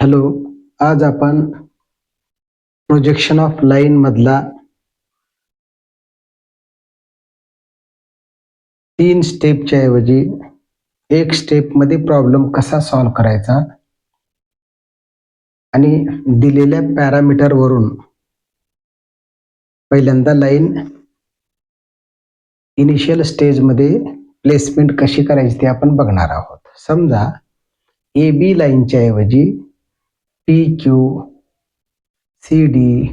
Hello. आज आपण projection of line मधला 3 स्टेपच्या ऐवजी 1 स्टेप मध्ये प्रॉब्लेम कसा सॉल्व्ह करायचा आणि दिलेल्या पॅरामीटर वरून पहिल्यांदा लाईन इनिशियल स्टेज मध्ये प्लेसमेंट कशी करायची ते आपण बघणार आहोत. समजा ए बी लाईनच्या ऐवजी P Q C D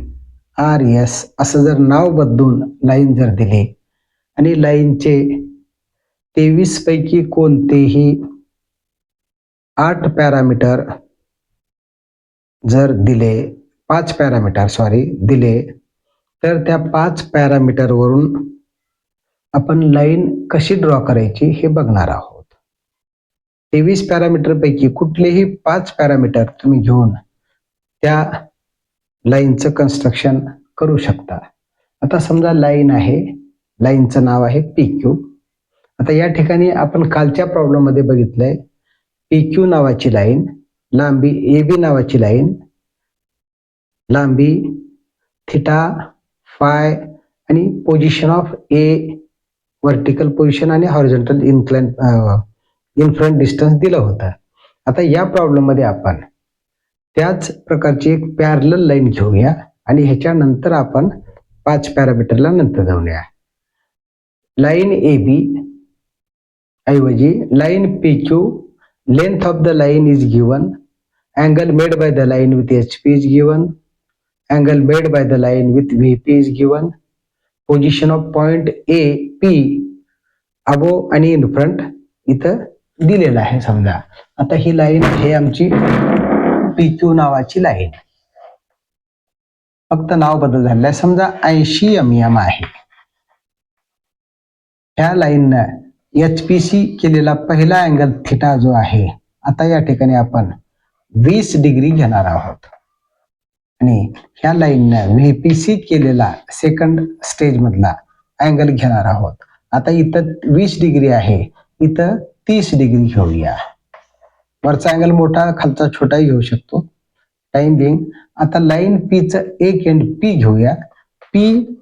R S असं जर नाव बदलून लाईन जर दिले आणि लाईनचे 23 पैकी कोणतेही 8 पॅरामीटर जर दिले 5 पॅरामीटर दिले तर त्या 5 पॅरामीटर वरून आपण लाईन कशी ड्रॉ करायची हे बघणार आहोत. 23 पॅरामीटर पैकी कुठलेही 5 पॅरामीटर तुम्ही घेऊन त्या लाईनचं कन्स्ट्रक्शन करू शकता. आता समजा लाईन आहे, लाईनचं नाव आहे पी क्यू. आता या ठिकाणी आपण कालच्या प्रॉब्लेम मध्ये बघितलंय पी क्यू नावाची लाईन, लांबी ए बी नावाची लाईन, लांबी थिटा फाय आणि position of a vertical position आणि हॉरिझॉन्टल इन्फ्रंट डिस्टन्स दिलं होतं. आता या प्रॉब्लेम मध्ये आपण त्याच प्रकारची एक पॅरलल लाईन घेऊया आणि ह्याच्यानंतर आपण 5 पॅरामीटरला नंतर जाऊया. लाईन ए बी ऐवजी line P Q, length of the line is given, angle made by the line with HP is given, angle made by the line with VP is given, position of point A P above आणि in front इथं दिलेलं आहे. समजा आता ही line आहे आमची P Q नावाची लाईन, फक्त नाव बदल झालेलं आहे. समजा 80 mm आहे. ह्या लाईननं HPC केलेला पहिला अँगल थिटा जो आहे, आता या ठिकाणी आपण 20 डिग्री घेणार आहोत आणि ह्या लाईननं व्हीपीसी केलेला सेकंड स्टेज मधला अँगल घेणार आहोत. आता इथं 20 डिग्री आहे, इथं 30 डिग्री घेऊया. वरचा अँगल मोठा खालचा छोटाही घेऊ शकतो टाइम बिंग. आता लाईन पी च एक एंड पी घेऊया. पी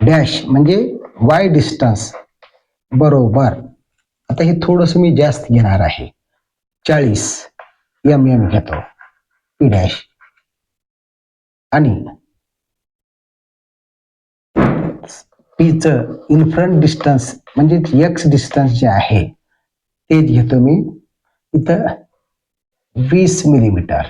डॅश म्हणजे वाय डिस्टन्स बरोबर, आता हे थोडंसं मी जास्त घेणार आहे, 40 mm घेतो पी डॅश आणि पीच इन्फ्रंट डिस्टन्स म्हणजे एक्स डिस्टन्स जे आहे तेच घेतो मी इथं 20 मिलीमीटर.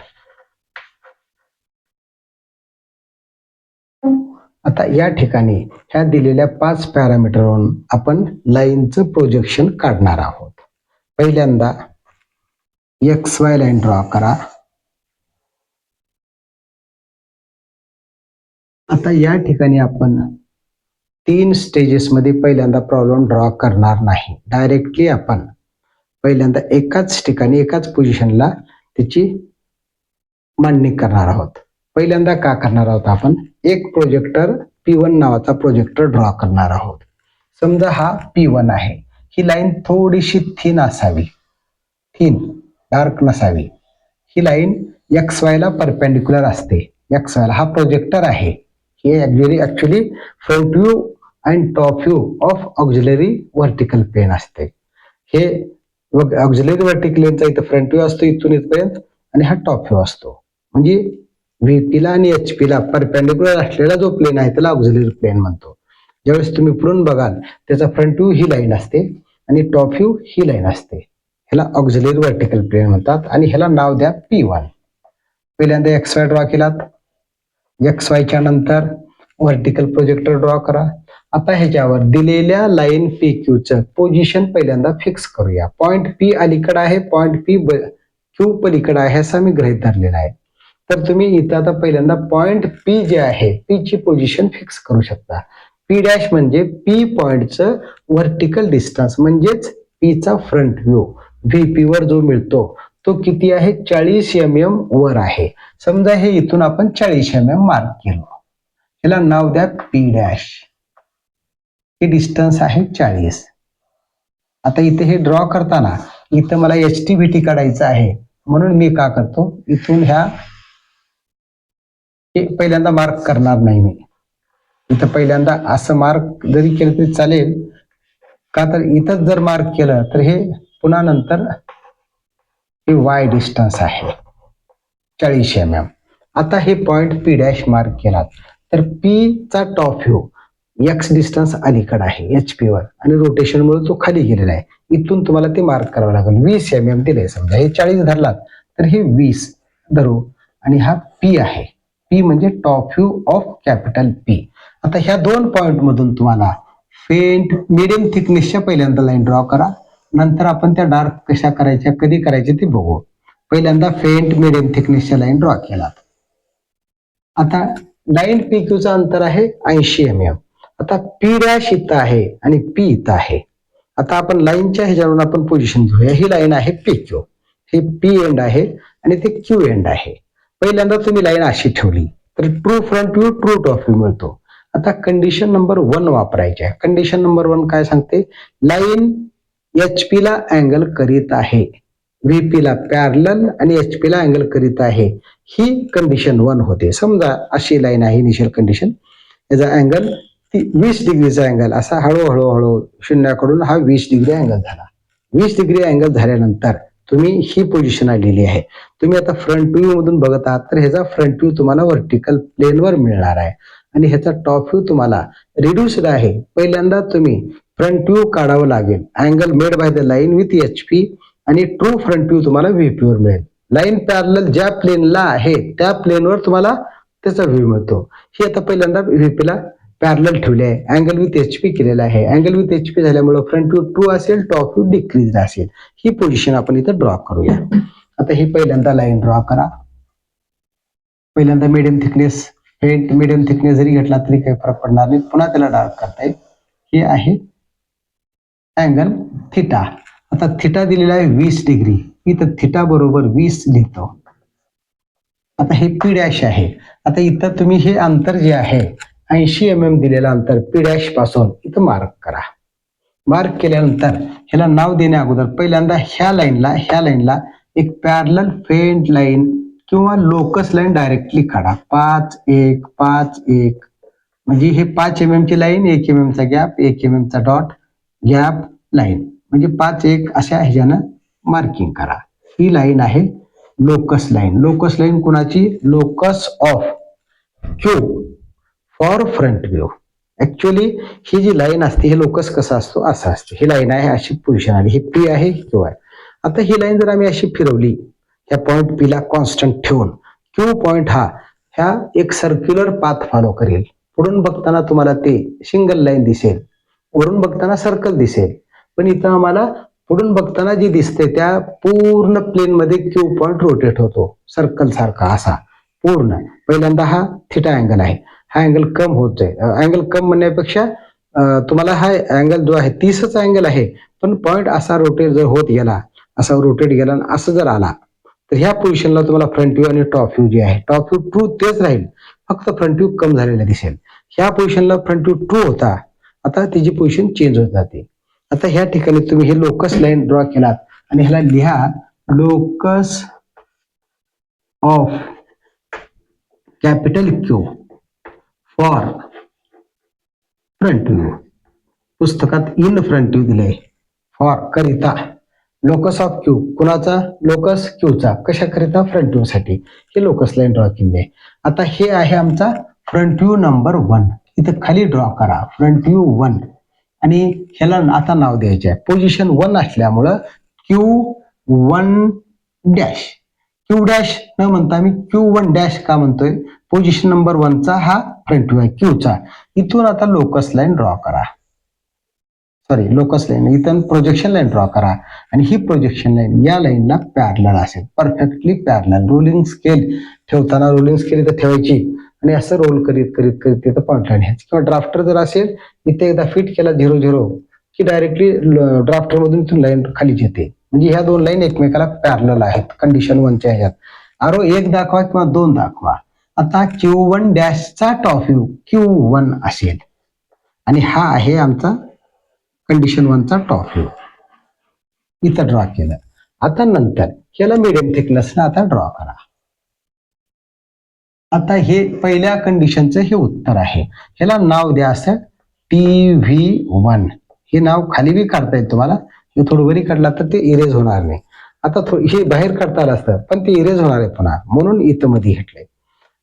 आता या ठिकाणी ह्या दिलेल्या 5 पॅरामीटरवरून आपण लाईनचं प्रोजेक्शन काढणार आहोत. पहिल्यांदा एक्स वाय लाईन ड्रॉ करा. आता या ठिकाणी आपण 3 स्टेजेस मध्ये पहिल्यांदा प्रॉब्लेम ड्रॉ करणार नाही. डायरेक्टली आपण पहिल्यांदा एकाच ठिकाणी एकाच पोझिशनला त्याची मांडणी करणार आहोत. पहिल्यांदा का करणार आहोत, आपण एक प्रोजेक्टर P1 नावाचा प्रोजेक्टर ड्रॉ करणार आहोत. समजा हा P1 आहे. ही लाईन थोडीशी थिन असावी, थिन डार्क नसावी. ही लाईन एक्स वाय ला परपेंडिक्युलर असते. एक्स वाय ला हा प्रोजेक्टर आहे. हे actually front view and top view of auxiliary vertical plane असते. हे ऑक्झिलरी व्हर्टिकल प्लेनचा इथं फ्रंट व्ह्यू असतो इथून इथपर्यंत आणि हा टॉप व्ह्यू असतो. म्हणजे व्हीपी ला आणि एचपी ला परपेंडिक्युलर असलेला जो प्लेन आहे त्याला ऑक्झिलरी प्लेन म्हणतो. ज्यावेळेस तुम्ही पुढून बघाल त्याचा फ्रंट व्ह्यू ही लाईन असते आणि टॉप व्ह्यू ही लाईन असते. ह्याला ऑक्झिलरी व्हर्टिकल प्लेन म्हणतात आणि ह्याला नाव द्या P1. पहिल्यांदा एक्स वाय ड्रॉ केलात. एक्स वायच्या नंतर व्हर्टिकल प्रोजेक्टर ड्रॉ करा. आता ह्याच्यावर दिलेल्या लाईन पी क्यू चं पोझिशन पहिल्यांदा फिक्स करूया. पॉइंट पी अलीकडे आहे, पॉइंट पी क्यू पलीकडे आहे असं मी गृहीत धरलेला आहे. तर तुम्ही इथं आता पहिल्यांदा पॉइंट पी जे आहे पी ची पोझिशन फिक्स करू शकता. पी डॅश म्हणजे पी पॉइंटचं व्हर्टिकल डिस्टन्स म्हणजेच पीचा फ्रंट व्ह्यू व्हीपी वर जो मिळतो तो किती आहे, 40 mm वर आहे. समजा हे इथून आपण 40 mm मार्क केलं. याला नाव द्या पी डॅश. हे डिस्टन्स आहे 40. आता इथे हे ड्रॉ करताना इथं मला HTVT काढायचं आहे. म्हणून मी का करतो, इथून हे पहिल्यांदा मार्क करणार नाही मी. इथं पहिल्यांदा असं मार्क जरी केलं तरी चालेल, का तर इथंच जर मार्क केलं तर हे पुन्हा नंतर हे वाय डिस्टन्स आहे 40 mm. आता हे पॉइंट पी डॅश मार्क केला तर पी चा टॉप व्ह्यू एक्स डिस्टन्स अलीकडे आहे एच पी वर आणि रोटेशनमुळे तो खाली गेलेला आहे. इथून तुम्हाला ते मार्क करावं लागेल. 20 mm दिले, समजा हे 40 धरलात तर हे 20 धरू आणि हा पी आहे. पी म्हणजे top view of capital P. आता ह्या दोन पॉइंट मधून तुम्हाला फेंट मिडियम थिकनेसच्या पहिल्यांदा लाईन ड्रॉ करा. नंतर आपण त्या डार्क कशा करायच्या, कधी करायचे ते बघू. पहिल्यांदा फेंट मिडियम थिकनेसच्या लाईन ड्रॉ केला. आता लाईन पी क्यूचं अंतर आहे 80 mm. आता पी डॅश इथं आहे आणि पी इथं आहे. आता आपण लाईनच्या ह्याच्यावरून आपण पोझिशन घेऊया. ही लाईन आहे पी क्यू, हे पी एंड आहे आणि ते क्यू एंड आहे. पहिल्यांदा तुम्ही लाईन अशी ठेवली तर true front view true top view मिळतो. आता कंडिशन नंबर 1 वापरायची आहे. कंडिशन नंबर 1 काय सांगते, लाईन एच पी ला अँगल करीत आहे, व्हीपी ला पॅरलल आणि एच पी ला अँगल करीत आहे. ही कंडिशन 1 होते. समजा अशी लाईन आहे इनिशियल कंडिशन, याचा अँगल 20 डिग्रीचा अँगल असा हळूहळू शून्याकडून हा 20 डिग्री अँगल झाला. 20 डिग्री अँगल झाल्यानंतर तुम्ही ही पोझिशन आलेली आहे. तुम्ही आता फ्रंट व्ह्यू मधून बघत आहात तर ह्याचा फ्रंट व्ह्यू तुम्हाला व्हर्टिकल प्लेनवर मिळणार आहे आणि ह्याचा टॉप व्ह्यू तुम्हाला रिड्यूस्ड आहे. पहिल्यांदा तुम्ही फ्रंट व्ह्यू काढावं लागेल. Angle made by the line with H P आणि ट्रू फ्रंट व्ह्यू तुम्हाला व्हीपी वर मिळेल. लाईन पॅरलल ज्या प्लेनला आहे त्या प्लेनवर तुम्हाला त्याचा व्ह्यू मिळतो. ही आता पहिल्यांदा व्हीपी ला पॅरलल ठेवले आहे, अँगल विथ एच पी केलेला आहे. अँगल विथ एच पी झाल्यामुळे फ्रंट व्ह्यू ट्रू असेल, टॉप व्ह्यू डिक्रीज असेल. ही पोझिशन आपण इथं ड्रॉ करूया. आता ही पहिल्यांदा लाईन ड्रॉ करा. पहिल्यांदा medium thickness, faint medium thickness जरी घेतला तरी काही फरक पडणार नाही. पुन्हा त्याला डार्क करता येईल. हे आहे अँगल थिटा. आता थिटा दिलेला आहे 20 डिग्री, इथं थिटा बरोबर 20 लिहितो. आता हे पी डॅश आहे. आता इथं तुम्ही हे अंतर जे आहे 80 mm दिलेलं अंतर पी डॅश पासून इथं मार्क करा. मार्क केल्यानंतर ह्याला नाव देण्या अगोदर पहिल्यांदा ह्या लाईनला एक पॅरलल फेंट लाईन किंवा लोकस लाईन डायरेक्टली काढा. 5-1-5-1 म्हणजे हे 5 mm ची लाईन, 1 mm चा गॅप, 1 mm चा डॉट, गॅप, लाईन म्हणजे 5-1 अशा ह्याच्यानं मार्किंग करा. ही लाईन आहे लोकस लाईन. लोकस लाईन कुणाची, locus of Q for front view. Actually ही जी लाईन असते हे लोकस कसा असतो, असा असतो. ही लाईन आहे अशी पोझिशन आली, ही पी आहे, क्यू आहे. आता ही लाईन जर आम्ही अशी फिरवली ह्या पॉइंट पी ला कॉन्स्टंट ठेवून, क्यू पॉइंट हा ह्या एक सर्क्युलर पाथ फॉलो करेल. पुढून बघताना तुम्हाला ते सिंगल लाईन दिसेल, वरून बघताना सर्कल दिसेल. पण इथं आम्हाला पुढून बघताना जी दिसते त्या पूर्ण प्लेन मध्ये क्यू पॉइंट रोटेट होतो सर्कल सारखा असा पूर्ण. पहिल्यांदा हा थिटा अँगल आहे, हा अँगल कम होत जाईल. अँगल कम म्हणण्यापेक्षा तुम्हाला हा अँगल जो आहे 30च अँगल आहे, पण पॉइंट असा रोटेट जर होत गेला, असा रोटेट गेला आणि असं जर आला तर ह्या पोझिशनला तुम्हाला फ्रंट व्ह्यू आणि टॉप व्ह्यू जे आहे, टॉप व्ह्यू ट्रू तेच राहील, फक्त फ्रंट व्ह्यू कम झालेला दिसेल. ह्या पोझिशनला फ्रंट व्ह्यू ट्रू होता, आता त्याची पोझिशन चेंज होत जाते. आता ह्या ठिकाणी तुम्ही हे लोकस लाईन ड्रॉ केलात आणि ह्याला लिहा locus of capital Q for front view. पुस्तकात इन फ्रंट व्ह्यू दिले, फॉर करिता. लोकस ऑफ क्यू कुणाचा, लोकस क्यूचा, कशा करिता, फ्रंट व्ह्यू साठी. हे लोकस लाईन ड्रॉ केली आहे. आता हे आहे आमचा फ्रंट व्ह्यू नंबर 1. इथं खाली ड्रॉ करा फ्रंट व्ह्यू 1 आणि ह्याला आता नाव द्यायचे आहे. पोझिशन 1 असल्यामुळं Q1 डॅश. क्यू डॅश न म्हणता मी Q1 डॅश का म्हणतोय, पोझिशन नंबर 1 चा हा फ्रंट व्ह्यू आहे क्यूचा. इथून आता लोकस लाईन ड्रॉ करा, लोकस लाईन, इथून प्रोजेक्शन लाईन ड्रॉ करा आणि ही प्रोजेक्शन लाईन या लाईनला पॅरलल असेल, परफेक्टली पॅरलल. रोलिंग स्केल ठेवताना रोलिंग स्केल इथं ठेवायची आणि असं रोल करीत करीत करीत तिथं पॉईंट लाईन घ्यायची. किंवा ड्राफ्टर जर असेल इथे एकदा फिट केला 0-0 की डायरेक्टली ड्राफ्टर मधून इथून लाईन खालीच येते. म्हणजे ह्या दोन लाईन एकमेकाला पॅरलल आहेत कंडिशन 1च्या ह्याच्यात. आरो 1 दाखवा किंवा 2 दाखवा. आता Q1 डॅशचा टॉप व्ह्यू Q1 असेल आणि हा आहे आमचा कंडिशन 1चा टॉप व्ह्यू, इथं ड्रॉ केलं. आता नंतर याला मिडियम थिकनेसला आता ड्रॉ करा. आता हे पहिल्या कंडिशनचं हे उत्तर आहे. ह्याला नाव द्या असं TV1. हे नाव खाली बी काढता येईल तुम्हाला. हे थोडं वरी काढला तर ते इरेज होणार नाही. आता हे बाहेर काढता आलं असतं पण ते इरेज होणार आहे पुन्हा, म्हणून इथं मध्ये घेतलंय.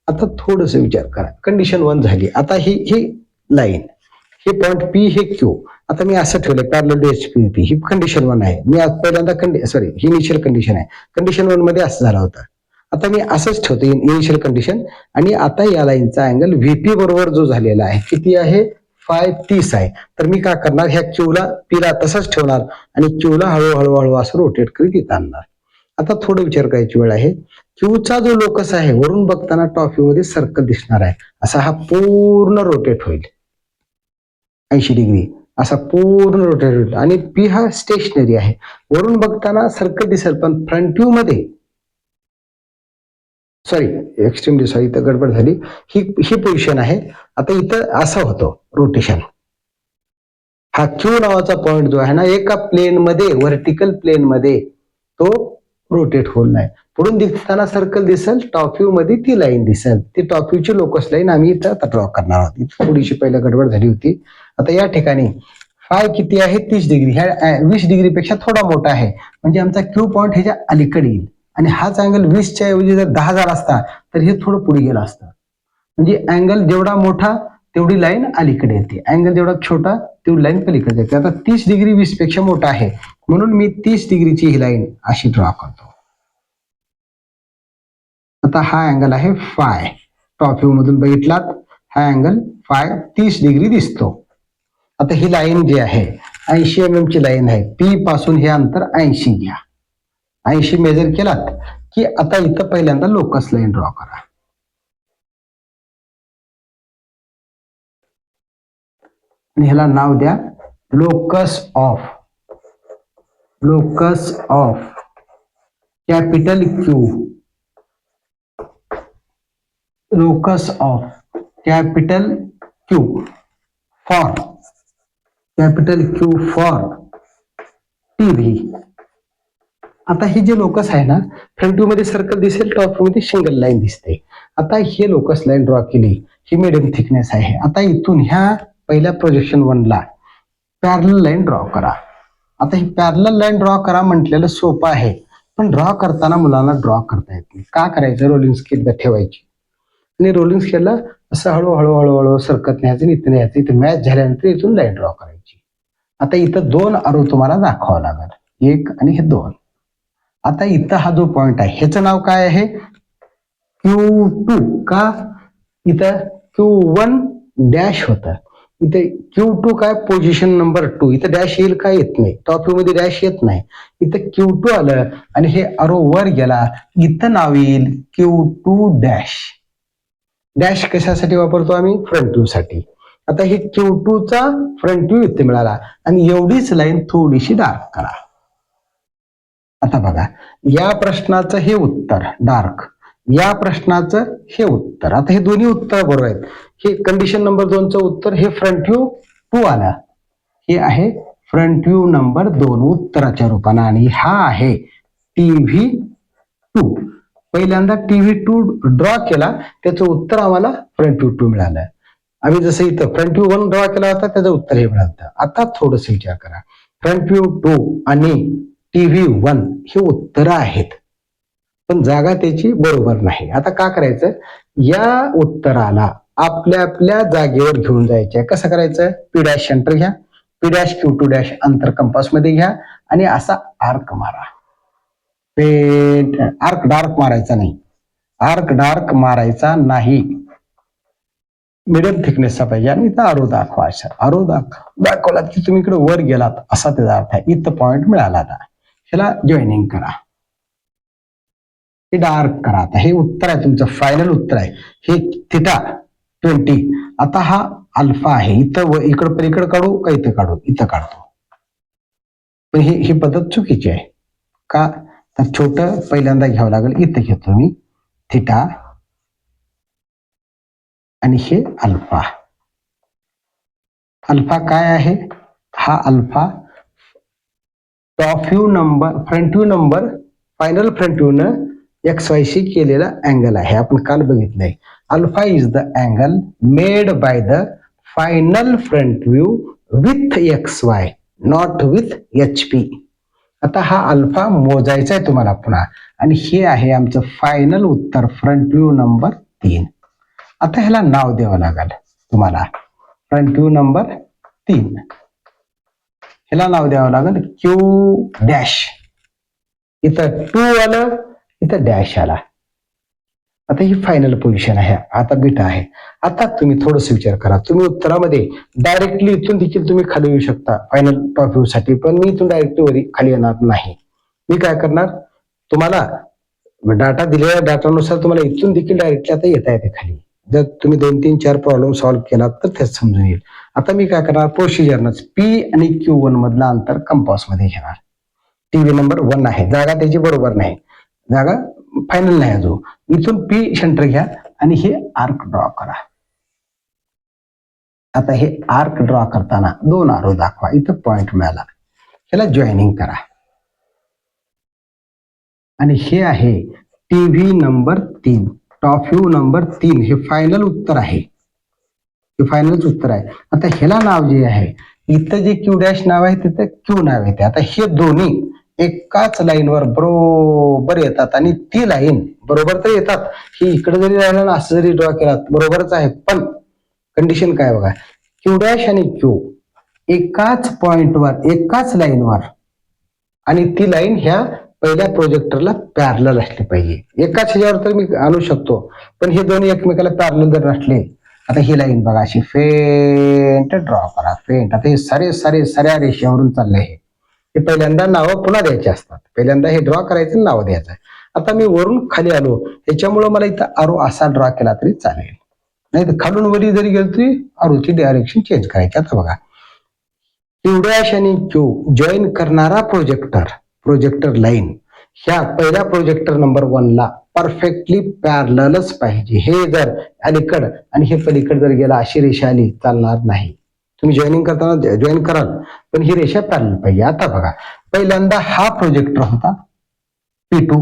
आता थोडस विचार करा. कंडिशन 1 झाली. आता ही लाईन, हे पॉइंट P, हे Q. आता मी असं ठेवलंय पॅरलल टू HP. ही कंडिशन 1 आहे. मी आज पहिल्यांदा ही इनिशियल कंडिशन आहे. कंडिशन 1 मध्ये असं झालं होतं. आता मी असंच ठेवतो इनिशियल कंडिशन. आणि आता या लाईनचा अँगल VP बरोबर जो झालेला आहे किती आहे, फाय 30 आहे. तर मी काय करणार, ह्या क्यूला पीला तसंच ठेवणार आणि क्यूला हळूहळू असं रोटेट करीत येत आणणार. आता थोडं विचार करायची वेळ आहे. क्यूचा जो लोकस आहे वरून बघताना टॉप व्ह्यू मध्ये सर्कल दिसणार आहे. असा हा पूर्ण रोटेट होईल 80 डिग्री, असा पूर्ण रोटेट होईल. आणि पी हा स्टेशनरी आहे. वरून बघताना सर्कल दिसेल पण फ्रंट व्ह्यू मध्ये एक्स्ट्रीमली सॉरी, इथं गडबड झाली. ही पोझिशन आहे. आता इथं असं होतं रोटेशन. हा क्यू नावाचा पॉइंट जो आहे ना, एका प्लेन मध्ये, व्हर्टिकल प्लेन मध्ये तो रोटेट होल नाही. पुढून दिसताना सर्कल दिसेल, टॉप व्ह्यू मध्ये ती लाईन दिसेल. ती टॉप व्ह्यूची लोकस लाईन आम्ही इथं ड्रॉ करणार आहोत. थोडीशी पहिला गडबड झाली होती. आता या ठिकाणी फाय किती आहे, 30 डिग्री. ह्या 20 डिग्री पेक्षा थोडा मोठा आहे, म्हणजे आमचा क्यू पॉइंट ह्याच्या अलीकडे येईल. आणि हाच अँगल 20च्या ऐवजी जर 10 झाला असता तर हे थोडं पुढे गेलं असतं. म्हणजे अँगल जेवढा मोठा तेवढी लाईन अलीकडे येते, अँगल जेवढा छोटा तेवढी लाईन पलीकडे येते. आता 30 डिग्री 20 पेक्षा मोठा आहे, म्हणून मी 30 डिग्रीची ही लाईन अशी ड्रॉ करतो. आता हा अँगल आहे फाय. टॉप व्ह्यू मधून बघितलात हा अँगल फाय 30 डिग्री दिसतो. आता ही लाईन जी आहे 80 mm ची लाईन आहे. पी पासून हे अंतर 80 घ्या. 80 मेजर केलात की आता इथं पहिल्यांदा लोकस लाईन ड्रॉ करा. आणि ह्याला नाव द्या locus of capital Q. Locus of capital Q for TV. आता ही जे लोकस आहे ना, फ्रंट व्ह्यू मध्ये सर्कल दिसेल, टॉप व्ह्यू मध्ये सिंगल लाईन दिसते. आता हे लोकस लाईन ड्रॉ केली, ही मिडियम थिकनेस आहे. आता इथून ह्या पहिल्या प्रोजेक्शन 1 ला पॅरलल लाईन ड्रॉ करा. आता ही पॅरलल लाईन ड्रॉ करा म्हटलेलं सोपं आहे, पण ड्रॉ करताना मुलांना ड्रॉ करता येत नाही. का करायचं, रोलिंग स्केल ठेवायची आणि रोलिंग स्केलला असं हळूहळू सरकत न्यायचं, इथं न्यायचं. इथं मॅच झाल्यानंतर इथून लाईन ड्रॉ करायची. आता इथं 2 आरो तुम्हाला दाखवावं लागेल, 1 आणि हे 2. आता इथं हा जो पॉइंट आहे ह्याचं नाव काय आहे, Q2. का, इथं Q1 डॅश होतं, इथे Q2 काय, पोझिशन नंबर 2. इथं डॅश येईल का, येत नाही. टॉप व्ह्यू मध्ये डॅश येत नाही. इथं Q2 आलं आणि हे अरो वर गेला, इथं नाव येईल Q2 डॅश. डॅश कशासाठी वापरतो आम्ही, फ्रंट व्ह्यू साठी. आता हे Q2 चा फ्रंट व्ह्यू इथे मिळाला आणि एवढीच लाईन थोडीशी डार्क करा. आता बघा, या प्रश्नाचं हे उत्तर डार्क, या प्रश्नाचं हे उत्तर. आता हे दोन्ही उत्तर बरोबर आहेत. हे कंडिशन नंबर 2चं उत्तर, हे फ्रंट व्ह्यू 2 आला, हे आहे फ्रंट व्ह्यू नंबर 2 उत्तराच्या रूपाने. आणि हा आहे TV2. पहिल्यांदा TV2 ड्रॉ केला, त्याचं उत्तर आम्हाला फ्रंट व्ह्यू 2 मिळालं. आम्ही जसं इथं फ्रंट व्ह्यू 1 ड्रॉ केला होता, त्याचं उत्तर हे मिळालं. आता थोडस विचार करा, फ्रंट व्ह्यू 2 आणि TV1 हे उत्तर आहेत, पण जागा त्याची बरोबर नाही. आता का करायचं, या उत्तराला आपल्या आपल्या जागेवर घेऊन जायचे. कसं करायचं, P डॅश सेंटर घ्या, P डॅश Q2 डॅश अंतर कंपास मध्ये घ्या आणि असा आर्क मारा. आर्क डार्क मारायचा नाही, मिडियम थिकनेसचा पाहिजे. आणि इथं आरो दाखवायचा, दाखवलात की तुम्ही इकडे वर गेलात असा त्याचा अर्थ आहे. इथं पॉइंट मिळाला. आता ह्याला जॉईनिंग करा, हे डार्क करा. आता हे उत्तर आहे तुमचं, फायनल उत्तर आहे हे θ20. आता हा अल्फा आहे, इथं इकडं पलीकडे काढू का इथं काढू, इथं काढतो. पण ही पद्धत चुकीची आहे. का, तर छोटं पहिल्यांदा घ्यावं लागेल. इथं घेतो मी θ आणि हे अल्फा. अल्फा काय आहे, हा alpha top view number, front view number final front view न XY शी केलेला अँगल आहे, आपण काल बघितलंय. Alpha is the angle made by the final front view with XY not with HP. आता हा अल्फा मोजायचा आहे तुम्हाला पुन्हा, आणि हे आहे आमचं फायनल उत्तर फ्रंट व्ह्यू नंबर 3. आता ह्याला नाव द्यावं लागेल तुम्हाला. फ्रंट व्ह्यू नंबर 3 ह्याला नाव द्यावं लागेल Q डॅश. इथं 2 आलं, इथं डॅश आला. आता ही फायनल पोझिशन आहे, आता बीटा आहे. आता तुम्ही थोडस विचार करा, तुम्ही उत्तरामध्ये डायरेक्टली इथून देखील तुम्ही खाली येऊ शकता फायनल टॉप व्ह्यू साठी, पण मी इथून डायरेक्टली वरी खाली येणार नाही. मी काय करणार, तुम्हाला डाटा दिलेल्या डाटानुसार तुम्हाला इथून देखील डायरेक्टली आता येता येते खाली. जर तुम्ही 2, 3, 4 प्रॉब्लेम सॉल्व्ह केला तर तेच समजून येईल. आता मी काय करणार, प्रोसिजरनच P आणि Q1 मधलं अंतर कंपास मध्ये घेणार. टीव्ही नंबर 1 आहे, जागा त्याची बरोबर नाही, जागा फायनल नाही अजून. इथून P सेंटर घ्या आणि हे आर्क ड्रॉ करा. आता हे आर्क ड्रॉ करताना 2 आरो दाखवा. इथं पॉइंट मिळाला, ह्याला जॉईनिंग करा. आणि हे आहे TV number 3, top view number 3. हे फायनल उत्तर आहे, हे फायनलच उत्तर आहे. आता ह्याला नाव जे आहे, इथं जे Q डॅश नाव आहे तिथं Q नाव येते. आता हे दोन्ही एकाच लाईनवर बरोबर येतात, आणि ती लाईन बरोबर तर येतात. ही इकडे जरी राहिला ना, असं जरी ड्रॉ केला बरोबरच आहे, पण कंडिशन काय बघा, Q डॅश आणि Q एकाच पॉइंटवर एकाच लाईनवर, आणि ती लाईन ह्या पहिल्या प्रोजेक्टरला पॅरलल असली पाहिजे. एकाच ह्याच्यावर तर मी आणू शकतो, पण हे दोन्ही एकमेकाला पॅरलल जर नसले. आता ही लाईन बघा, अशी फेंट ड्रॉ करा, फेंट. आता हे साऱ्या रेषेवरून चाललंय. हे पहिल्यांदा नावं पुन्हा द्यायची असतात, पहिल्यांदा हे ड्रॉ करायचं, नाव द्यायचं. आता मी वरून खाली आलो, त्याच्यामुळे मला इथं आरो असा ड्रॉ केला तरी चालेल, नाही तर खालून वरी जरी गेलो तरी आरोची डायरेक्शन चेंज करायची. आता बघा, Q डॅश आणि Q जॉईन करणारा प्रोजेक्टर लाईन ह्या पहिल्या प्रोजेक्टर नंबर 1 ला परफेक्टली पॅरललच पाहिजे. हे जर अलीकड आणि हे पलीकड जर गेला, अशी रेषा आली चालणार नाही. तुम्ही जॉईनिंग करताना जॉईन कराल, पण ही रेषा पॅरलल पाहिजे. आता बघा, पहिल्यांदा हा प्रोजेक्टर होता P2,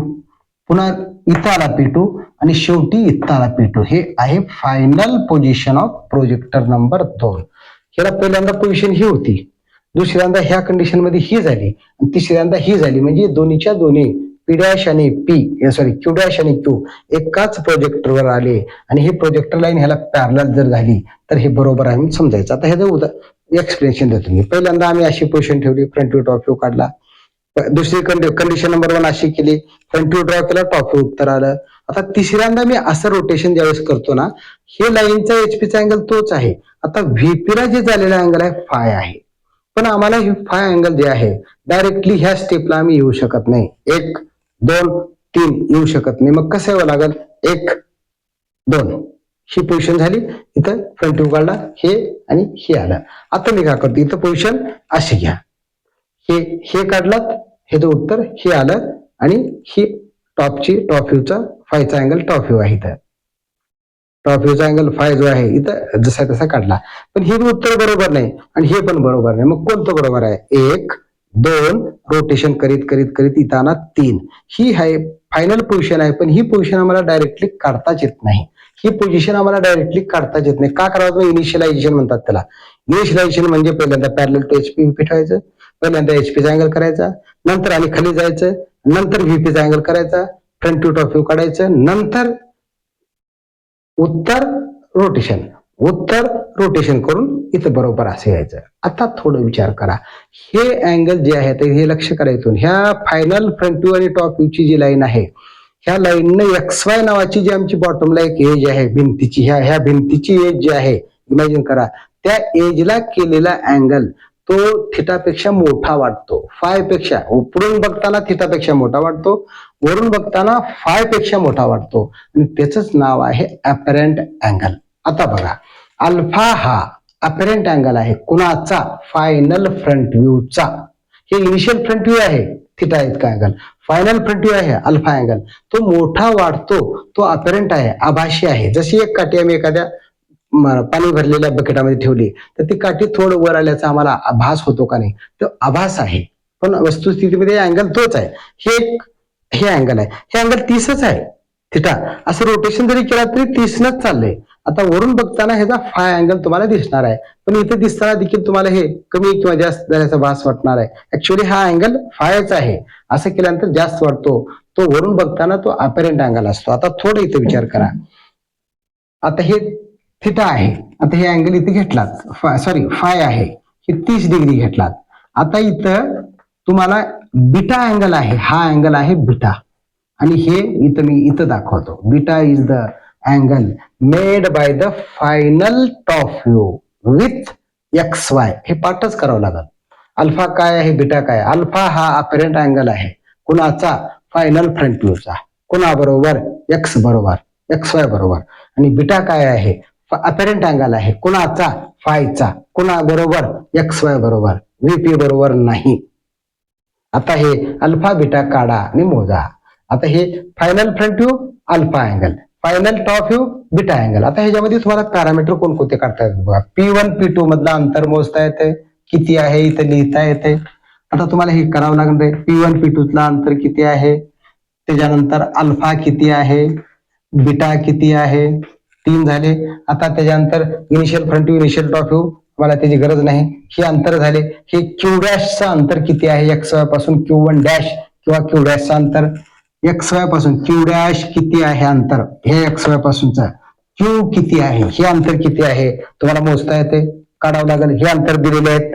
पुन्हा इथं आला P2, आणि शेवटी इथं आला P2. हे आहे final position of projector number 2. ह्याला पहिल्यांदा पोझिशन ही होती, दुसऱ्यांदा ह्या कंडिशन मध्ये ही झाली, आणि तिसऱ्यांदा ही झाली. म्हणजे दोन्हीच्या दोन्ही P डॅश आणि Q डॅश आणि Q एकाच प्रोजेक्टरवर आले, आणि हे प्रोजेक्टर लाईन ह्याला पॅरलल जर झाली तर हे बरोबर आहे म्हणून समजायचं. आता ह्याचं एक्सप्लेनेशन देतो मी. पहिल्यांदा आम्ही अशी पोझिशन ठेवली, फ्रंट व्ह्यू टॉप व्ह्यू काढला. दुसरी कंडिशन नंबर 1 अशी केली, फ्रंट व्ह्यू ड्रॉ केला, टॉप व्ह्यू उत्तर आलं. आता तिसऱ्यांदा मी असं रोटेशन ज्यावेळेस करतो ना, हे लाईनचा HP चा अँगल तोच आहे. आता VP ला जे झालेला अँगल आहे फाय आहे, पण आम्हाला हे फाय अँगल जे आहे डायरेक्टली ह्या स्टेपला आम्ही येऊ शकत नाही. 1, 2, 3 येऊ शकत नाही. मग कसं यावं लागेल, 1, 2 ही पोझिशन झाली. इथं फ्रंट व्ह्यू काढला, हे आणि हे आलं. आता मी काय करतो, इथं पोझिशन अशी घ्या, हे काढलात, हे जो उत्तर हे आलं, आणि ही टॉप व्ह्यूचा फायचा अँगल टॉप व्ह्यू आहे. इथं टॉप व्ह्यूचा अँगल फाय जो आहे इथं जसा तसा काढला, पण हे उत्तर बरोबर नाही आणि हे पण बरोबर नाही. मग कोणतं बरोबर आहे, 1, 2 रोटेशन करीत करीत करीत इथं आणा 3. ही आहे फायनल पोझिशन आहे, पण ही पोझिशन आम्हाला डायरेक्टली काढताच येत नाही. ही पोझिशन आम्हाला डायरेक्टली काढताच येत नाही. का करावं, इनिशियलायझेशन म्हणतात त्याला. इनिशियलायझेशन म्हणजे पहिल्यांदा पॅरलल टू HP VP ठेवायचं, पहिल्यांदा HP चा अँगल करायचा, नंतर आणि खाली जायचं, नंतर VP चा अँगल करायचा, फ्रंट टू टॉप व्ह्यू काढायचं, नंतर उत्तर रोटेशन करून इथं बरोबर असं यायचं. आता थोडं विचार करा, हे अँगल जे आहे हे लक्ष करायचं. ह्या फायनल फ्रंट व्ह्यू आणि टॉप व्ह्यूची जी लाईन आहे, ह्या लाईननं XY नावाची जी आमची बॉटमला एक एज आहे भिंतीची, ह्या भिंतीची एज जी आहे, इमॅजिन करा, त्या एजला केलेला अँगल तो थिटापेक्षा मोठा वाटतो, फाय पेक्षा. पुढून बघताना थिटापेक्षा मोठा वाटतो, वरून बघताना फाय पेक्षा मोठा वाटतो, आणि त्याच नाव आहे अपॅरंट अँगल. आता बघा, अल्फा हा अपॅरंट अँगल आहे कुणाचा, फायनल फ्रंट व्ह्यूचा. हे इनिशियल फ्रंट व्ह्यू आहे थिटा इतका अँगल, फायनल फ्रंट व्ह्यू आहे अल्फा अँगल. तो मोठा वाटतो, तो अपॅरंट आहे, आभासी आहे. जशी एक काठी आम्ही एखाद्या पाणी भरलेल्या बकेटामध्ये ठेवली तर ती काठी थोडं वर आल्याचा आम्हाला आभास होतो का नाही, तो आभास आहे, पण वस्तुस्थितीमध्ये अँगल तोच आहे. हे एक हे अँगल आहे, हे अँगल 30च आहे थिटा. असं रोटेशन जरी केला तरी 30नच चाललंय. आता वरून बघताना ह्याचा फाय अँगल तुम्हाला दिसणार आहे, पण इथे दिसताना देखील तुम्हाला हे कमी किंवा जास्त झाल्याचा भास वाटणार आहे. ऍक्च्युअली हा अँगल फायच आहे. असं केल्यानंतर जास्त वाटतो. तो वरून बघताना तो अपरेंट अँगल असतो. आता थोडं इथे विचार करा. आता हे थिटा आहे, आता हे अँगल इथे घेतलात, सॉरी फाय आहे, हे 30 डिग्री घेतलात. आता इथं तुम्हाला बीटा अँगल आहे, हा अँगल आहे बीटा, आणि हे इथं मी इथं दाखवतो. Beta is the angle made by the final top view with x Y. हे पाठच करावं लागेल. अल्फा काय आहे, बीटा काय. अल्फा हा अपरेंट अँगल आहे कुणाचा, फायनल फ्रंट व्ह्यूचा. कुणा बरोबर, एक्स बरोबर, एक्स वाय बरोबर. आणि बीटा काय आहे, अपरेंट अँगल आहे कुणाचा, फायचा. कुणा बरोबर, एक्स वाय बरोबर, व्हीपी बरोबर नाही. आता हे अल्फा बीटा काढा आणि मोजा. आता हे final front view alpha angle, final top view beta angle. आता ह्याच्यामध्ये तुम्हाला पॅरामीटर कोणकोणते काढता येतात बघा. P1 P2 मधलं अंतर मोजता येते, किती आहे इथे लिहिता येते. आता तुम्हाला हे करावं लागेल रे. P1 P2 ला अंतर किती आहे, त्याच्यानंतर अल्फा किती आहे, बीटा किती आहे, 3 झाले. आता त्याच्यानंतर initial front view, initial top view, मला त्याची गरज नाही. हे अंतर झाले. हे क्यू डॅशचं अंतर किती आहे, एक्स वाय पासून Q1 डॅश किंवा क्यू डॅशचं अंतर, एक्स वाय पासून क्यू डॅश किती आहे अंतर, हे एक्स वाय पासूनचं. क्यू किती आहे, हे अंतर किती आहे तुम्हाला मोजता येते, काढावं लागेल. हे अंतर दिलेले आहेत,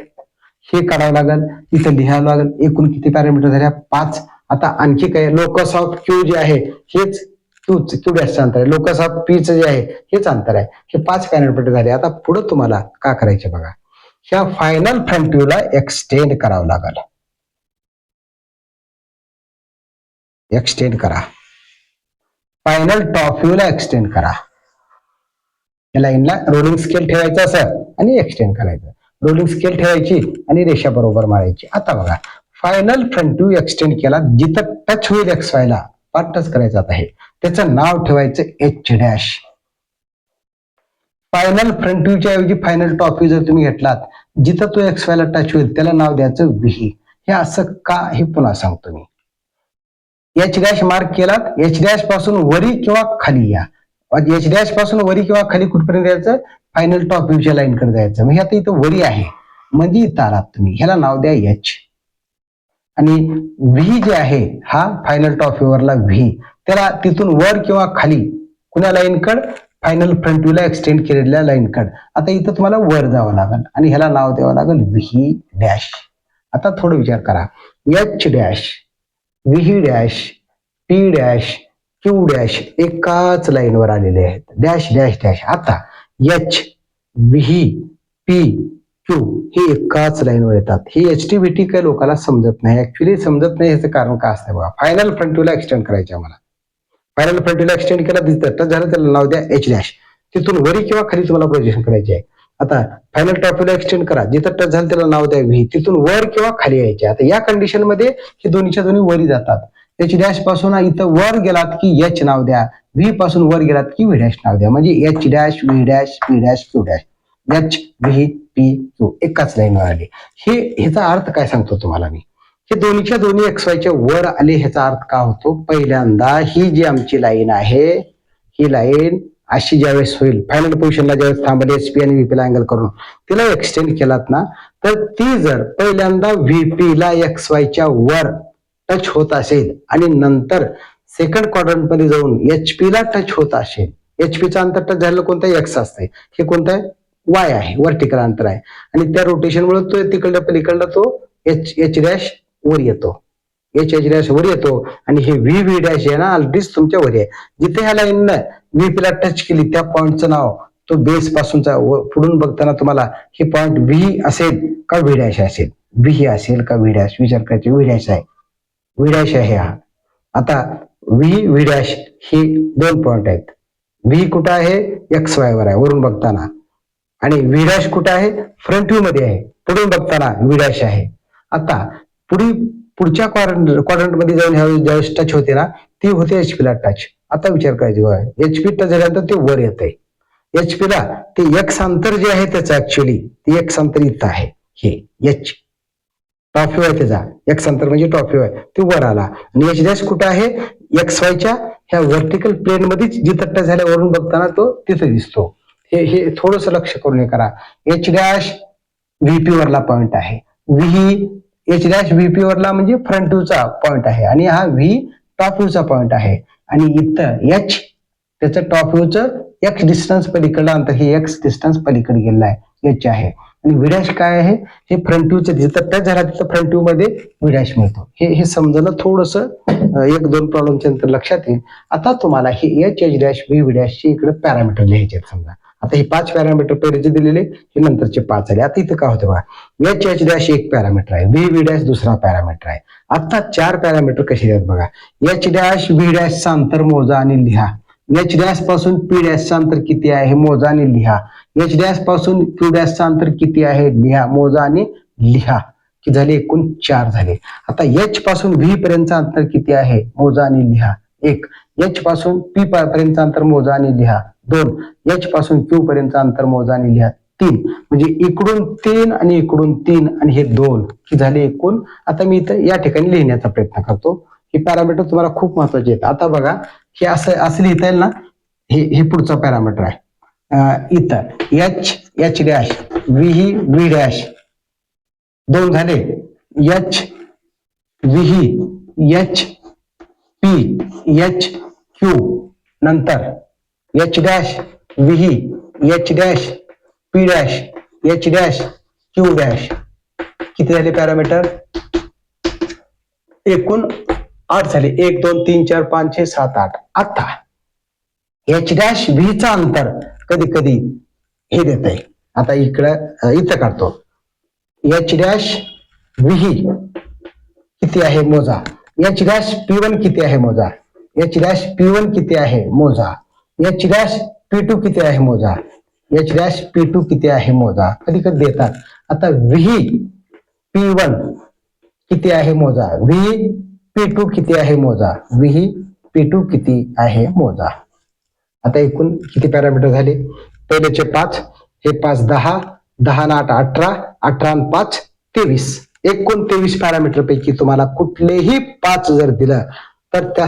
हे काढावं लागेल, इथं लिहावं लागेल. एकूण किती पॅरामीटर झाल्या, 5. आता आणखी काय, लोकस ऑफ क्यू जे आहे हेच क्यू डॅशचं अंतर आहे, लोकस ऑफ पीचं जे आहे हेच अंतर आहे. हे 5 पॅरामीटर झाले. आता पुढे तुम्हाला का करायचे बघा, ह्या फायनल फ्रंट व्ह्यूला एक्सटेंड करावं लागेल. एक्सटेंड करा. फायनल टॉप व्ह्यूला एक्सटेंड करा. या लाईनला रोलिंग स्केल ठेवायचं असं आणि एक्सटेंड करायचं. रोलिंग स्केल ठेवायची आणि रेषा बरोबर मारायची. आता बघा, फायनल फ्रंट व्ह्यू एक्सटेंड केला, जिथं टच होईल एक्स वायला पार्ट टच करायचं. आता हे त्याचं नाव ठेवायचं एच डॅश. फायनल फ्रंट व्ह्यूच्या ऐवजी फायनल टॉप व्ह्यू जर तुम्ही घेतलात, जिथं तो एक्स वायला टच होईल त्याला नाव द्यायचं व्ही. हे असं का, हे पुन्हा सांगतो मी. एच डॅश मार्क केलात, एच डॅश पासून वरी किंवा खाली या. एच डॅश पासून वरी किंवा खाली कुठपर्यंत जायचं, फायनल टॉप व्ह्यूच्या लाईनकडे जायचं. म्हणजे आता इथं वरी आहे म्हणजे इथं आलात तुम्ही, ह्याला नाव द्या एच. आणि व्ही जे आहे हा फायनल टॉप व्ह्यूवरला व्ही, त्याला तिथून वर किंवा खाली कुणा लाईनकड, फायनल फ्रंट व्ह्यूला एक्सटेंड केलेल्या लाईनकड. आता इथं तुम्हाला वर जावं लागेल आणि ह्याला नाव द्यावं लागेल व्ही डॅश. आता थोडं विचार करा, H dash, V dash, P dash, Q dash एकाच लाईनवर आलेले आहेत, डॅश डॅश डॅश. आता एच, व्ही, पी, क्यू हे एकाच लाईनवर येतात. ही HTVT काही लोकांना समजत नाही. ऍक्च्युली समजत नाही, याचं कारण काय असतं बघा. फायनल फ्रंट व्ह्यूला एक्सटेंड करायचे आम्हाला. फायनल फ्रंट व्ह्यूला एक्सटेंड केला, दिसतं टच झालं, त्याला नाव द्या एच डॅश. तिथून वरी किंवा खाली तुम्हाला प्रोजेक्शन करायचे आहे. आता फायनल टॉप व्ह्यूला एक्सटेंड करा, जिथं टच झालं त्याला नाव द्या व्ही, तिथून वर किंवा खाली यायचे. आता या कंडिशन मध्ये हे दोन्हीच्या दोन्ही वरी जातात. एच डॅश पासून इथं वर गेलात की एच नाव द्या, व्ही पासून वर गेलात की व्ही डॅश नाव द्या. म्हणजे H dash, V dash, P dash, Q dash, H, V, P, Q एकाच लाईनवर आले. हे ह्याचा अर्थ काय सांगतो तुम्हाला मी, हे दोन्हीच्या दोन्ही एक्स वायच्या वर आले. ह्याचा अर्थ का होतो, पहिल्यांदा ही जी आमची लाईन आहे, ही लाईन अशी ज्यावेळेस होईल, फायनल पोझिशनला ज्यावेळेस थांबले एसपी आणि व्हीपी ला अँगल करून तिला एक्सटेंड केलात ना, तर ती जर पहिल्यांदा व्हीपी ला एक्स वायच्या वर टच होत असेल आणि नंतर सेकंड क्वाड्रंट मध्ये जाऊन एचपी ला टच होत असेल, एचपीचा अंतर टच झालेलं कोणतं, एक्स असतंय, हे कोणतं आहे, वाय आहे, वर्टिकल अंतर आहे. आणि त्या रोटेशनमुळे तो तिकडल्या पलीकडला तो एच डॅश वर येतो, एच डॅश वर येतो. आणि हे व्ही डॅश आहे ना, ऑलरेडीच तुमच्या वर आहे. जिथे ह्या लाईननं व्हीपी ला टच केली त्या पॉईंटचं नाव, तो बेस पासूनचा पुढून बघताना तुम्हाला हे पॉईंट व्ही असेल का व्ही डॅश असेल, व्ही असेल का व्ही डॅश, विचार करायचे. व्ही डॅश आहे, व्ही डॅश आहे हा. आता व्ही डॅश हे 2 पॉईंट आहेत. व्ही कुठं आहे, एक्स वाय वर आहे वरून बघताना, आणि व्ही डॅश कुठं आहे, फ्रंट व्ह्यू मध्ये आहे, पुढून बघताना व्ही डॅश आहे. आता पुढच्या क्वाड्रंट मध्ये जाऊन ज्यावेळेस टच होते ना, ती होते एचपी ला टच. आता विचार करायचा, एचपी टच झाल्यानंतर ते वर येत आहे. एचपी ला ते एक्स अंतर जे आहे त्याचं ऍक्च्युअली ते एक्स अंतर इथं आहे, हे एच. टॉप व्ह्यू आहे त्याचा, एक्स अंतर म्हणजे टॉप व्ह्यू आहे, तो वर आला. आणि एच डॅश कुठं आहे, एक्स वायच्या ह्या व्हर्टिकल प्लेन मध्ये जिथं टच झाल्यावरून बघताना तो तिथे दिसतो. हे थोडंसं लक्ष करून हे करा. एच डॅश व्हीपी वरला पॉइंट आहे, व्ही एच डॅश व्हीपी वरला म्हणजे फ्रंट व्ह्यूचा पॉइंट आहे, आणि हा व्ही टॉप व्ह्यूचा पॉइंट आहे. आणि इथं एच त्याचं टॉप व्ह्यूचं एक्स डिस्टन्स पलीकडलं अंतर, हे एक्स डिस्टन्स पलीकडे गेलेलं आहे, एच आहे. आणि व्ही काय आहे, हे फ्रंट व्ह्यूचं जिथं टच झाला तिथं फ्रंट व्ह्यू मध्ये व्ही मिळतो. हे समजायला थोडस 1-2 प्रॉब्लेमच्या नंतर लक्षात येईल. आता तुम्हाला हे एच एच डॅश व्ही डॅशचे इकडे पॅरामीटर लिहायचे आहेत. समजा आता हे 5 पॅरामीटर पहिलेचे दिलेले, हे नंतरचे 5 झाले. आता इथं काय होतं बघा, एच एच डॅश एक पॅरामीटर आहे, व्ही डॅश दुसरा पॅरामीटर आहे. आता 4 पॅरामीटर कसे आहेत बघा. एच डॅश व्ही डॅशचं अंतर मोजा आणि लिहा. एच डॅश पासून पी डॅशचं अंतर किती आहे मोजा आणि लिहा. एच डॅश पासून क्यू डॅशचं अंतर किती आहे लिहा, मोजा आणि लिहा. की झाले एकूण 4 झाले. आता एच पासून व्ही पर्यंतचं अंतर किती आहे मोजा आणि लिहा, 1. एच पासून पी पर्यंतचं अंतर मोजा आणि लिहा, 2. एच पासून क्यू पर्यंतचं अंतर मोजा आणि लिहा, 3. म्हणजे इकडून 3 आणि इकडून 3 आणि हे 2 की झाले एकूण. आता मी इथं या ठिकाणी लिहिण्याचा प्रयत्न करतो. हे पॅरामीटर तुम्हाला खूप महत्वाचे आहेत. आता बघा, हे असं लिहिता येईल ना, हे पुढचा पॅरामीटर आहे. इथं H H dash V V dash 2 झाले, H V H P H Q, नंतर H dash V H dash P dash H dash Q dash. किती झाले पॅरामीटर, एकूण 8 झाले. 1 2 3 4 5 6 7 8. आता एच डॅश व्हीचा अंतर कधी कधी हे देत आहे. आता इथं काढतो, एच डॅश व्ही किती आहे मोजा, एच डॅश P1 किती आहे मोजा, एच डॅश P1 किती आहे मोजा, एच डॅश P2 किती आहे मोजा, एच डॅश P2 किती आहे मोजा. कधी कधी देतात. आता व्ही P1 किती आहे मोजा, व्ही P2 किती आहे मोजा, व्ही P2 किती आहे मोजा. आता एकूण किती पॅरामीटर झाले, पहिलेचे 5, हे 5 10, 10 आणि 8 18, 18 आणि 5 23. एकूण 23 पॅरामीटर पैकी तुम्हाला कुठलेही 5 जर दिलं तर त्या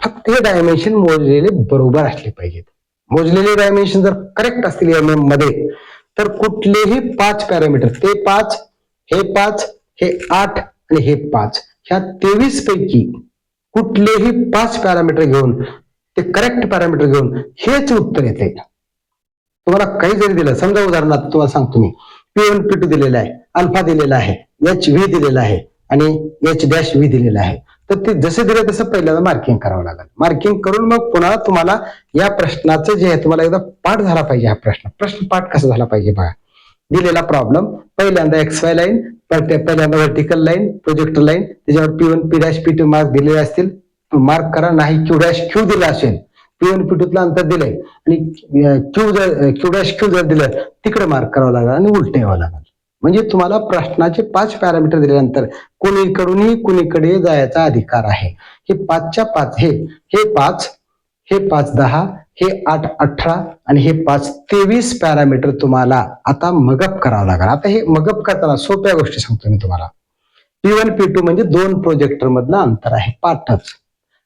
फक्त हे डायमेन्शन मोजलेले बरोबर असले पाहिजेत. मोजलेले डायमेन्शन जर करेक्ट असतील MM मध्ये तर कुठलेही 5 पॅरामीटर, ते 5 हे 5 हे 8 आणि हे 5, ह्या 23 पैकी कुठलेही 5 पॅरामीटर घेऊन, ते करेक्ट पॅरामीटर घेऊन हेच उत्तर येते. तुम्हाला काही जरी दिलं, समजा उदाहरणार्थ तुम्हाला सांगतो मी, P1 P2 दिलेला आहे, अल्फा दिलेला आहे, एच व्ही दिलेला आहे आणि एच डॅश व्ही दिलेला आहे. तर ते जसे दिले तसं पहिल्यांदा मार्किंग करावं लागेल. मार्किंग करून मग पुन्हा तुम्हाला या प्रश्नाचं जे आहे, तुम्हाला एकदा पाठ झाला पाहिजे. हा प्रश्न पाठ कसा झाला पाहिजे बघा. दिलेला प्रॉब्लेम, पहिल्यांदा XY लाईन, पहिल्यांदा व्हर्टिकल लाईन, प्रोजेक्टर लाईन, त्याच्यावर P1 P dash P2 mark दिलेले असतील, मार्क करा. नाही क्यू डॅश क्यू दिला असेल, P1 P2 अंतर दिलंय आणि क्यू डॅश क्यू जर दिलं तिकडे मार्क करावं लागेल आणि उलटे यावं लागेल. म्हणजे तुम्हाला प्रश्नाचे 5 पॅरामीटर दिल्यानंतर कोणीकडूनही कुणीकडे जायचा अधिकार आहे. हे 5च्या 5, हे 5, हे 5 10, हे 8 18 आणि हे 5 23 पॅरामीटर तुम्हाला आता मगअप करावं लागेल. आता हे मगअप करताना सोप्या गोष्टी सांगतो मी तुम्हाला. P1 P2 म्हणजे 2 प्रोजेक्टर मधलं अंतर आहे, पाठच.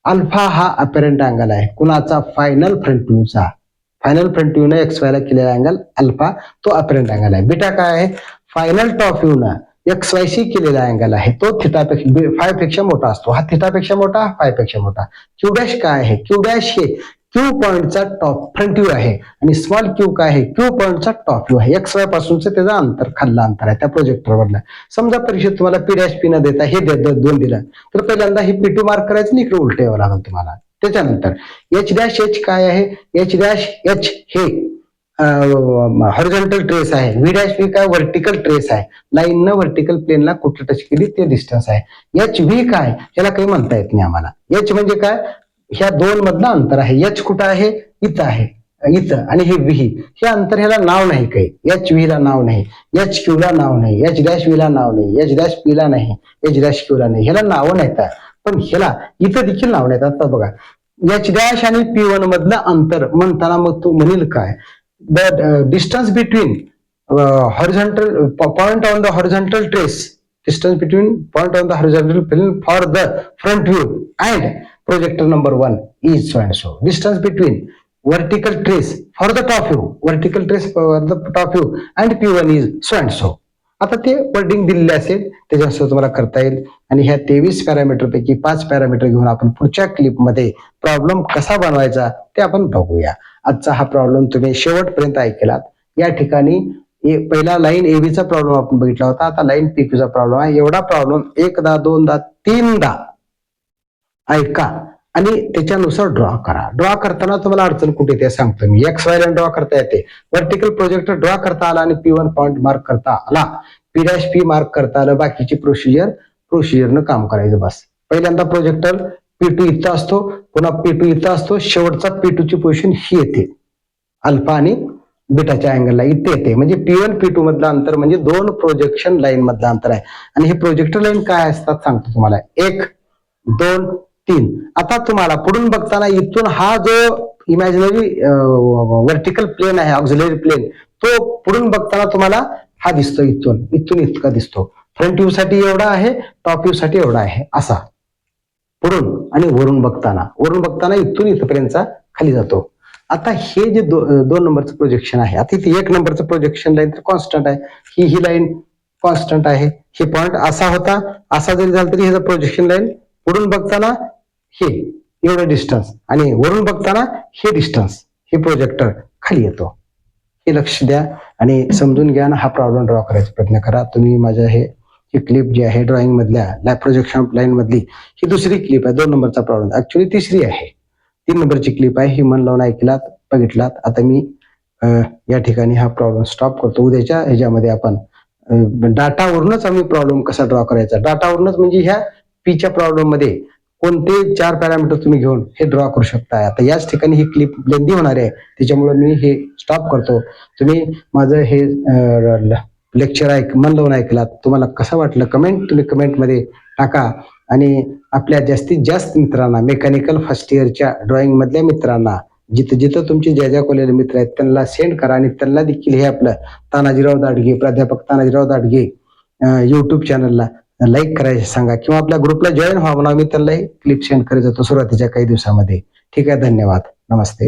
अल्फा हा अपॅरंट अँगल आहे, कुणाचा, फायनल फ्रंट व्ह्यूचा. फायनल फ्रंट व्ह्यू ने XY ला केलेला अँगल अल्फा, तो अपॅरंट अँगल आहे. बीटा काय आहे, फायनल टॉप व्ह्यू न XY शी केलेला अँगल आहे, तो थिटापेक्षा 5 पेक्षा मोठा असतो. हा थिटापेक्षा मोठा, हा 5 पेक्षा मोठा. क्यू डॅश काय आहे, क्यू डॅश हे क्यू पॉइंटचा टॉप फ्रंट व्ह्यू आहे आणि स्मॉल क्यू काय आहे, क्यू पॉइंटचा टॉप व्ह्यू आहे. XY पासूनच त्याचा अंतर, खाल्ला अंतर आहे त्या प्रोजेक्टर वरला. समजा परीक्षेत तुम्हाला P डॅश P न देता हे 2 दिलं तर पहिल्यांदा हे P2 मार्क करायचं आणि इकडे उलट यावं लागेल तुम्हाला. त्याच्यानंतर एच डॅश एच काय आहे, एच डॅश एच हे हॉरिझॉन्टल ट्रेस आहे, व्ही डॅश व्ही काय व्हर्टिकल ट्रेस आहे, लाईन न व्हर्टिकल प्लेनला कुठे टच केली ते डिस्टन्स आहे. एच व्ही काय, याला काही म्हणता येत नाही आम्हाला. एच म्हणजे काय, ह्या 2 मधलं अंतर आहे. एच कुठं आहे, इथं आहे, इथं. आणि हे व्ही, हे अंतर, ह्याला नाव नाही काही. एच व्ही ला नाव नाही, एच क्यू ला नाव नाही, एच डॅश व्ही ला नाव नाही, एच डॅश पी ला नाही, एच डॅश क्यू ला नाही, ह्याला नावं नाहीत. पण ह्याला इथं देखील नाव नाहीत. आता बघा, एच डॅश आणि P1 मधलं अंतर म्हणताना मग तू म्हणेल काय, the distance between horizontal point on the horizontal trace distance between point on the horizontal plane for the front view and projector number 1 is so and so. Distance between vertical trace for the top view, vertical trace for the top view and P1 is so and so. आता ते wording दिलेले असेल त्याच्यानुसार तुम्हाला करता येईल. आणि ह्या 23 पॅरामीटर पैकी 5 पॅरामीटर घेऊन आपण पुढच्या क्लिपमध्ये प्रॉब्लेम कसा बनवायचा ते आपण बघूया. आजचा हा प्रॉब्लेम तुम्ही शेवटपर्यंत ऐकलात. या ठिकाणी पहिला लाईन एबीचा प्रॉब्लेम आपण बघितला होता. आता लाईन पीक्यूचा प्रॉब्लेम आहे. एवढा प्रॉब्लेम एकदा, दोनदा, तीनदा ऐका आणि त्याच्यानुसार ड्रॉ करा. ड्रॉ करताना तुम्हाला अडचण कुठे ते सांगतो मी. एक्स वाय लाईन ड्रॉ करता येते, व्हर्टिकल प्रोजेक्टर ड्रॉ करता आला आणि P1 पॉईंट मार्क करता आला, P' मार्क करता आलं. बाकीची प्रोसिजरनं काम करायचं बस. पहिल्यांदा प्रोजेक्टर P2 इथं असतो, पुन्हा P2 इथं असतो, शेवटचा P2 ची पोझिशन ही येते अल्फा आणि बीटाच्या अँगलला इथे येते. म्हणजे P1 P2 मधलं अंतर म्हणजे 2 प्रोजेक्शन लाईन मधलं अंतर आहे. आणि हे प्रोजेक्टर लाईन काय असतात सांगतो तुम्हाला. 1, 2, 3. आता तुम्हाला पुढून बघताना इथून हा जो इमॅजिनरी व्हर्टिकल प्लेन आहे, ऑक्झिलरी प्लेन, तो पुढून बघताना तुम्हाला हा दिसतो. इथून इतका दिसतो. फ्रंट व्ह्यू साठी एवढा आहे, टॉप व्ह्यू साठी एवढा आहे, असा पुढून. आणि वरून बघताना इथून इथपर्यंतचा खाली जातो. आता हे जे 2 नंबरचं प्रोजेक्शन आहे, आता इथे 1 नंबरचं प्रोजेक्शन लाईन तर कॉन्स्टंट आहे, ही लाईन कॉन्स्टंट आहे. हे पॉइंट असा होता, असा जरी झाला तरी ह्याचं प्रोजेक्शन लाईन पुढून बघताना हे एवढं डिस्टन्स आणि वरून बघताना हे डिस्टन्स, हे प्रोजेक्टर खाली येतो. हे लक्ष द्या आणि समजून घ्या. हा प्रॉब्लेम ड्रॉ करायचा प्रयत्न करा तुम्ही. माझ्या हे क्लिप जी आहे ड्रॉइंग मधल्या प्रोजेक्शन लाईन मधली ही दुसरी क्लिप आहे. 2 नंबरचा प्रॉब्लेम ऍक्च्युअली तिसरी आहे. 3 नंबरची क्लिप आहे. ही मन लावून ऐकलात, बघितलात. आता मी या ठिकाणी हा प्रॉब्लेम स्टॉप करतो. उद्याच्या ह्याच्यामध्ये आपण डाटावरूनच आम्ही प्रॉब्लेम कसा ड्रॉ करायचा, डाटावरूनच म्हणजे ह्या पीच्या प्रॉब्लेम मध्ये कोणते 4 पॅरामीटर तुम्ही घेऊन हे ड्रॉ करू शकता. आता याच ठिकाणी ही क्लिप लेंदी होणार आहे, त्याच्यामुळे मी हे स्टॉप करतो. तुम्ही माझं हे लेक्चर मन लावून ऐकलात. तुम्हाला कसं वाटलं तुम्ही कमेंटमध्ये टाका. आणि आपल्या जास्तीत जास्त मित्रांना, मेकॅनिकल फर्स्ट इयरच्या ड्रॉइंग मधल्या मित्रांना, जिथं तुमचे ज्या कॉलेज मित्र आहेत त्यांना सेंड करा. आणि त्यांना देखील हे आपलं तानाजीराव दाडगे, प्राध्यापक तानाजीराव दाडगे युट्यूब चॅनलला लाईक करायचे सांगा, किंवा आपल्या ग्रुपला जॉईन व्हा म्हणून आम्ही त्यांना क्लिप सेंड करत जातो सुरुवातीच्या काही दिवसामध्ये. ठीक आहे, धन्यवाद, नमस्ते.